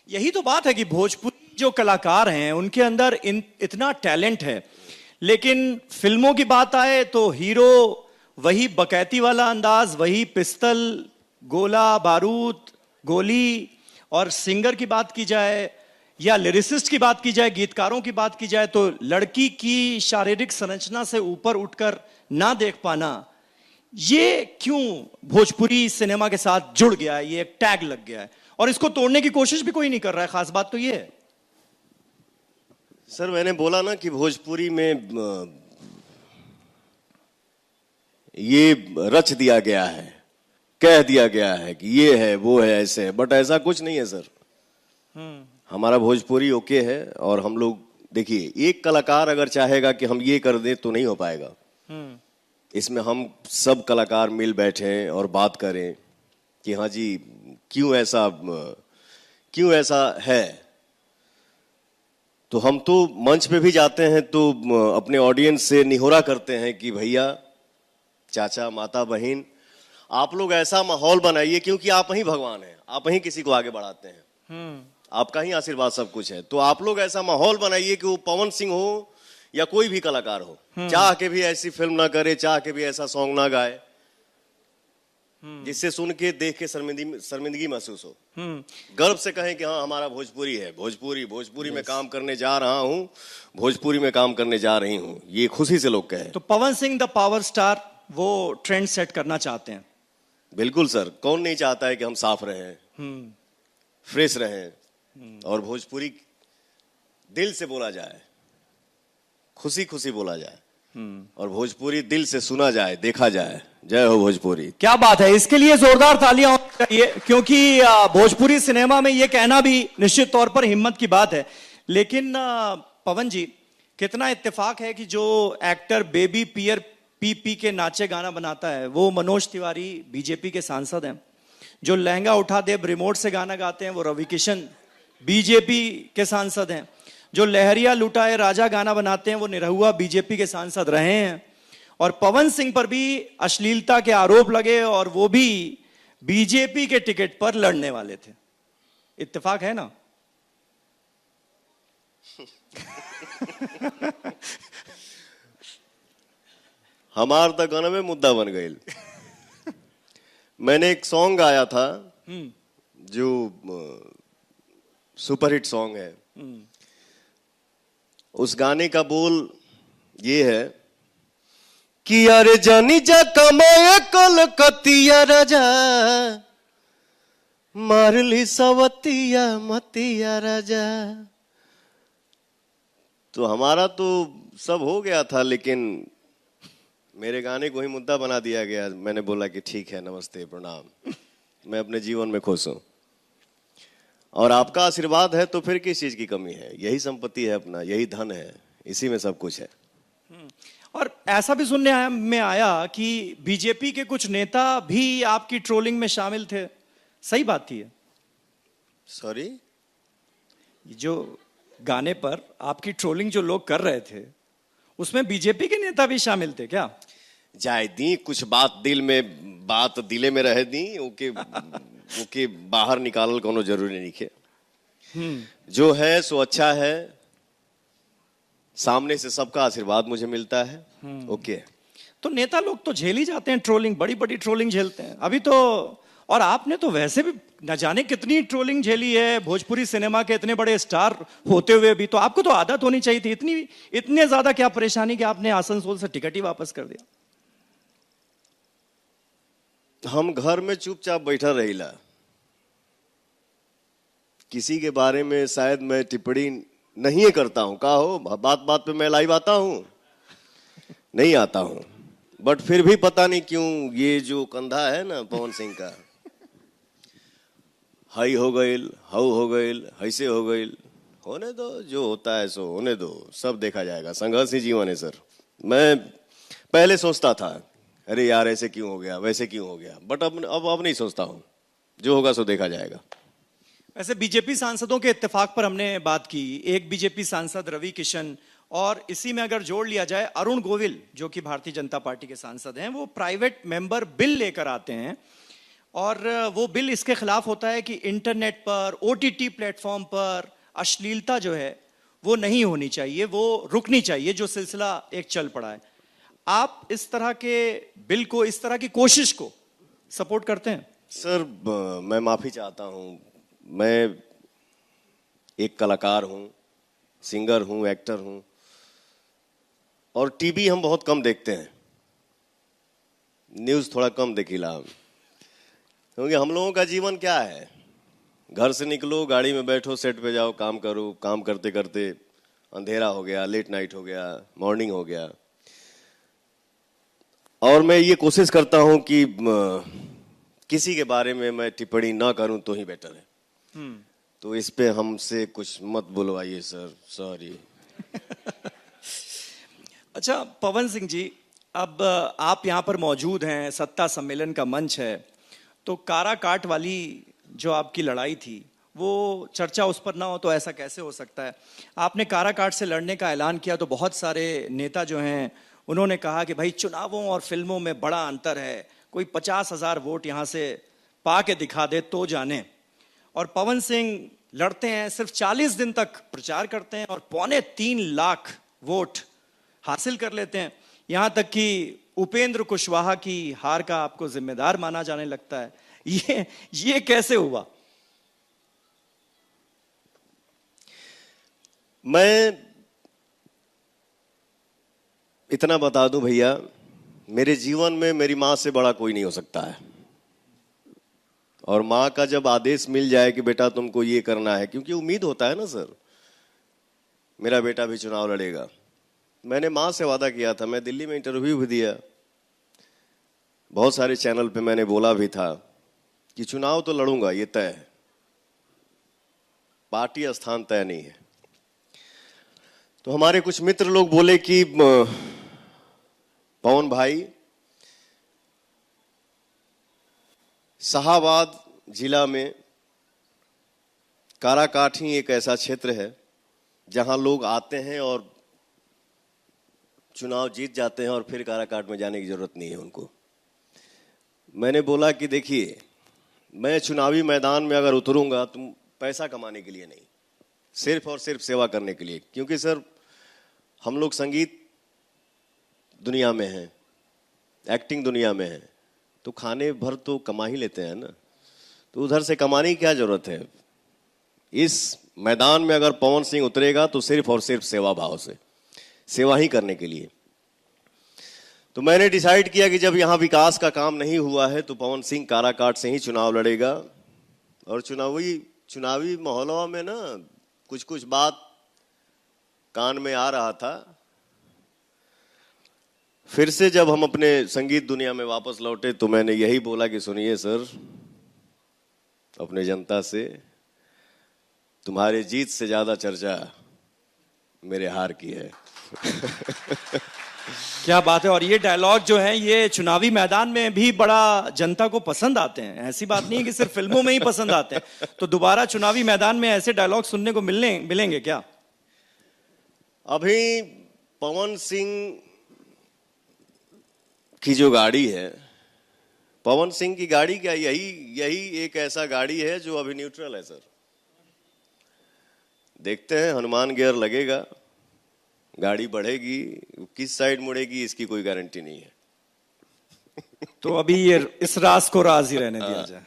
यही तो बात है कि भोजपुरी जो कलाकार हैं उनके अंदर इतना टैलेंट है, लेकिन फिल्मों की बात आए तो हीरो वही बकैती वाला अंदाज, वही पिस्तल, गोला बारूद, गोली, और सिंगर की बात की जाए या लिरिसिस्ट की बात की जाए, गीतकारों की बात की जाए, तो लड़की की शारीरिक संरचना से ऊपर उठकर ना देख पाना, ये क्यों भोजपुरी सिनेमा के साथ जुड़ गया है? ये एक टैग लग गया है और इसको तोड़ने की कोशिश भी कोई नहीं कर रहा है। खास बात तो ये है सर, मैंने बोला ना कि भोजपुरी में ये रच दिया गया है, कह दिया गया है कि ये है वो है ऐसे है, बट ऐसा कुछ नहीं है सर। हमारा भोजपुरी ओके है। और हम लोग देखिए, एक कलाकार अगर चाहेगा कि हम ये कर दें तो नहीं हो पाएगा। इसमें हम सब कलाकार मिल बैठे और बात करें कि हाँ जी क्यों ऐसा है। तो हम तो मंच पे भी जाते हैं तो अपने ऑडियंस से निहोरा करते हैं कि भैया, चाचा, माता, बहन, आप लोग ऐसा माहौल बनाइए, क्योंकि आप ही भगवान हैं, आप ही किसी को आगे बढ़ाते हैं, आपका ही आशीर्वाद सब कुछ है। तो आप लोग ऐसा माहौल बनाइए कि वो पवन सिंह हो या कोई भी कलाकार हो, चाह के भी ऐसी फिल्म ना करे, चाह के भी ऐसा सॉन्ग ना गाए जिससे सुन के देख के शर्मिंदगी महसूस हो, गर्व से कहें कि हाँ हमारा भोजपुरी है, भोजपुरी में काम करने जा रहा हूँ, भोजपुरी में काम करने जा रही हूँ, ये खुशी से लोग कहें। तो Pawan Singh the power star वो ट्रेंड सेट करना चाहते हैं। बिल्कुल सर, कौन नहीं चाहता है कि हम साफ रहें, फ्रेश रहें और भोजपुरी दिल से बोला जाए, खुशी खुशी बोला जाए और भोजपुरी दिल से सुना जाए, देखा जाए। जय हो भोजपुरी। क्या बात है, इसके लिए जोरदार तालियां होनी चाहिए, क्योंकि भोजपुरी सिनेमा में ये कहना भी निश्चित तौर पर हिम्मत की बात है। लेकिन पवन जी, कितना इत्तेफाक है कि जो एक्टर बेबी पियर पी पी के नाचे गाना बनाता है वो मनोज तिवारी बीजेपी के सांसद हैं। जो लहंगा उठा दे रिमोट से गाना गाते हैं वो रवि किशन बीजेपी के सांसद हैं। जो लहरिया लुटाए राजा गाना बनाते हैं वो निरहुआ बीजेपी के सांसद रहे हैं। और पवन सिंह पर भी अश्लीलता के आरोप लगे और वो भी बीजेपी के टिकट पर लड़ने वाले थे। इत्तेफाक है ना? हमार तक गाना में मुद्दा बन गई। मैंने एक सॉन्ग गाया था जो सुपरहिट सॉन्ग है। उस गाने का बोल ये है कि अरे जानी जा कमाए कलकतिया राजा, मार ली सवतिया मतिया राजा। तो हमारा तो सब हो गया था, लेकिन मेरे गाने को ही मुद्दा बना दिया गया। मैंने बोला कि ठीक है, नमस्ते, प्रणाम, मैं अपने जीवन में खुश हूं और आपका आशीर्वाद है तो फिर किस चीज की कमी है। यही संपत्ति है अपना, यही धन है, इसी में सब कुछ है। और ऐसा भी सुनने में आया कि बीजेपी के कुछ नेता भी आपकी ट्रोलिंग में शामिल थे, सही बात थी? सॉरी, जो गाने पर आपकी ट्रोलिंग जो लोग कर रहे थे उसमें बीजेपी के नेता भी शामिल थे क्या? जाए दी, कुछ बात दिल में, बात दिले में रह दी, ओके बाहर निकालल कोनो जरूरी नहीं है। जो है सो अच्छा है, सामने से सबका आशीर्वाद मुझे मिलता है। ओके। तो नेता लोग तो झेल ही जाते हैं ट्रोलिंग, बड़ी बड़ी ट्रोलिंग झेलते हैं अभी तो। और आपने तो वैसे भी न जाने कितनी ट्रोलिंग झेली है, भोजपुरी सिनेमा के इतने बड़े स्टार होते हुए भी। तो आपको तो आदत होनी चाहिए थी। इतने ज्यादा क्या परेशानी कि आपने आसनसोल से टिकट ही वापस कर दिया? हम घर में चुपचाप बैठा रहिला, किसी के बारे में शायद मैं टिप्पणी नहीं करता हूं। का हो, बात बात पे मैं लाइव आता हूं? नहीं आता हूं, बट फिर भी पता नहीं क्यों ये जो कंधा है ना पवन सिंह का, हाई हो गईल, हाउ हो गईल, ऐसे हो गईल, होने दो, जो होता है सो होने दो, सब देखा जाएगा, संघर्ष ही जीवन है सर। मैं पहले सोचता था अरे यार ऐसे क्यों हो गया, वैसे क्यों हो गया, बट अब नहीं सोचता हूं, जो होगा सो देखा जाएगा। वैसे बीजेपी सांसदों के इत्तेफाक पर हमने बात की। एक बीजेपी सांसद रवि किशन, और इसी में अगर जोड़ लिया जाए अरुण गोविल जो कि भारतीय जनता पार्टी के सांसद हैं, वो प्राइवेट मेंबर बिल लेकर आते हैं और वो बिल इसके खिलाफ होता है कि इंटरनेट पर, ओटीटी प्लेटफॉर्म पर अश्लीलता जो है वो नहीं होनी चाहिए, वो रुकनी चाहिए, जो सिलसिला एक चल पड़ा है। आप इस तरह के बिल को, इस तरह की कोशिश को सपोर्ट करते हैं? सर, मैं माफी चाहता हूं। मैं एक कलाकार हूं, सिंगर हूं, एक्टर हूं, और टीवी हम बहुत कम देखते हैं, न्यूज़ थोड़ा कम देखिला हम, क्योंकि हम लोगों का जीवन क्या है, घर से निकलो, गाड़ी में बैठो, सेट पे जाओ, काम करो, काम करते करते अंधेरा हो गया, लेट नाइट हो गया, मॉर्निंग हो गया। और मैं ये कोशिश करता हूं कि किसी के बारे में मैं टिप्पणी ना करूं तो ही बेटर है। तो इस पे हमसे कुछ मत बुलवाइए सर, सॉरी। अच्छा पवन सिंह जी, अब आप यहाँ पर मौजूद हैं, सत्ता सम्मेलन का मंच है, तो काराकाट वाली जो आपकी लड़ाई थी वो चर्चा उस पर ना हो तो ऐसा कैसे हो सकता है? आपने काराकाट से लड़ने का ऐलान किया तो बहुत सारे नेता जो हैं उन्होंने कहा कि भाई चुनावों और फिल्मों में बड़ा अंतर है, कोई 50,000 वोट यहाँ से पा के दिखा दे तो जाने। और पवन सिंह लड़ते हैं, सिर्फ 40 दिन तक प्रचार करते हैं और 2.25 लाख वोट हासिल कर लेते हैं। यहां तक कि उपेंद्र कुशवाहा की हार का आपको जिम्मेदार माना जाने लगता है। ये कैसे हुआ? मैं इतना बता दूं भैया, मेरे जीवन में मेरी मां से बड़ा कोई नहीं हो सकता है। और मां का जब आदेश मिल जाए कि बेटा तुमको ये करना है, क्योंकि उम्मीद होता है ना सर, मेरा बेटा भी चुनाव लड़ेगा। मैंने मां से वादा किया था, मैं दिल्ली में इंटरव्यू भी दिया, बहुत सारे चैनल पे मैंने बोला भी था कि चुनाव तो लड़ूंगा, ये तय है, पार्टी स्थान तय नहीं है। तो हमारे कुछ मित्र लोग बोले कि पवन भाई, शाहाबाद जिला में काराकाट ही एक ऐसा क्षेत्र है जहां लोग आते हैं और चुनाव जीत जाते हैं और फिर काराकाट में जाने की जरूरत नहीं है उनको। मैंने बोला कि देखिए, मैं चुनावी मैदान में अगर उतरूंगा तो पैसा कमाने के लिए नहीं, सिर्फ और सिर्फ सेवा करने के लिए। क्योंकि सर, हम लोग संगीत दुनिया में हैं, एक्टिंग दुनिया में हैं, तो खाने भर तो कमा ही लेते हैं ना, तो उधर से कमाने की क्या जरूरत है। इस मैदान में अगर पवन सिंह उतरेगा तो सिर्फ और सिर्फ सेवा भाव से, सेवा ही करने के लिए। तो मैंने डिसाइड किया कि जब यहां विकास का काम नहीं हुआ है तो पवन सिंह काराकाट से ही चुनाव लड़ेगा। और चुनावी माहौल में ना कुछ कुछ बात कान में आ रहा था। फिर से जब हम अपने संगीत दुनिया में वापस लौटे तो मैंने यही बोला कि सुनिए सर, अपने जनता से, तुम्हारे जीत से ज्यादा चर्चा मेरे हार की है। क्या बात है। और ये डायलॉग जो है ये चुनावी मैदान में भी बड़ा जनता को पसंद आते हैं, ऐसी बात नहीं है कि सिर्फ फिल्मों में ही पसंद आते हैं। तो दोबारा चुनावी मैदान में ऐसे डायलॉग सुनने को मिलेंगे क्या? अभी पवन सिंह की जो गाड़ी है, पवन सिंह की गाड़ी क्या, यही एक ऐसा गाड़ी है जो अभी न्यूट्रल है सर। देखते हैं, हनुमान गियर लगेगा, गाड़ी बढ़ेगी, किस साइड मुड़ेगी इसकी कोई गारंटी नहीं है। तो अभी ये इस राज को राज ही रहने दिया जाए।